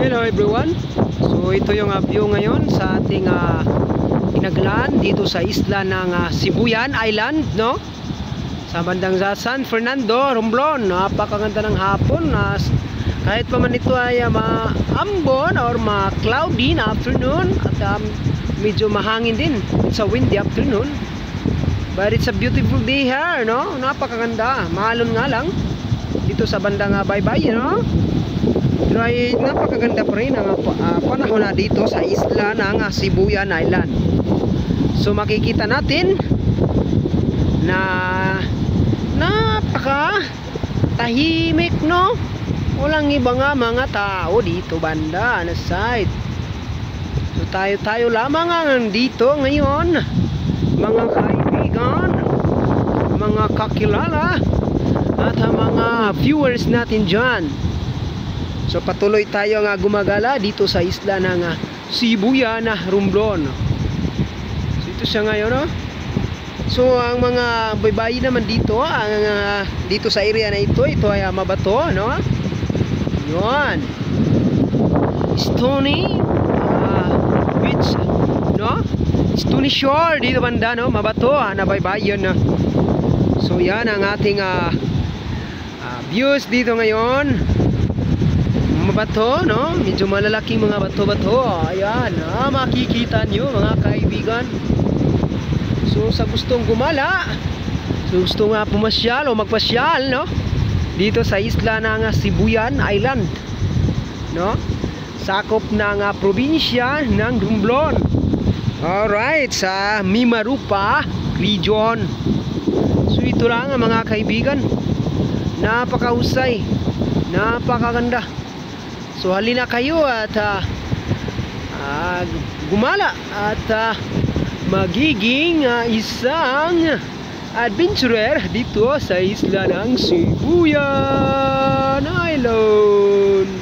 Hello everyone. So ito yung view ngayon sa ating inaglan dito sa isla ng Sibuyan Island, no? Sa bandang San Fernando, Romblon. Napakaganda ng hapon. Kahit pa man ito ay maambon or ma-cloudy na afternoon at medyo mahangin din. It's a windy afternoon. But it's a beautiful day here, no? Napakaganda. Maalon nga lang dito sa bandang Baybay, no? Pero ay napakaganda pa rin ang panahon na dito sa isla ng Sibuyan Island. So makikita natin na napaka tahimik, no? Walang iba nga mga tao dito banda na side. So tayo lamang ang dito ngayon, mga kaibigan, mga kakilala at mga viewers natin dyan. So patuloy tayo gumagala dito sa isla ng Sibuyan, Romblon. So ito siya ngayon, no? So ang mga baybayin naman dito, dito sa area na ito ay mabato, no? Yun. Stony beach, no? Stony shore dito banda, no? Mabato na baybayin, no? So yan ang ating views dito ngayon. Bato, no? Medyo malalaking mga bato-bato. Ayan, makikita nyo mga kaibigan. So sa gustong gumala, sa gustong pumasyal o magpasyal, no? Dito sa isla ng Sibuyan Island, no? Sakop ng probinsya ng Romblon. Alright, sa Mimarupa region. So ito lang mga kaibigan. Napakahusay, napakaganda. So halina kayo at gumala at magiging isang adventurer dito sa isla ng Sibuyan Island.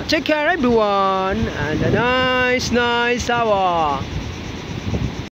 Take care everyone and a nice hour.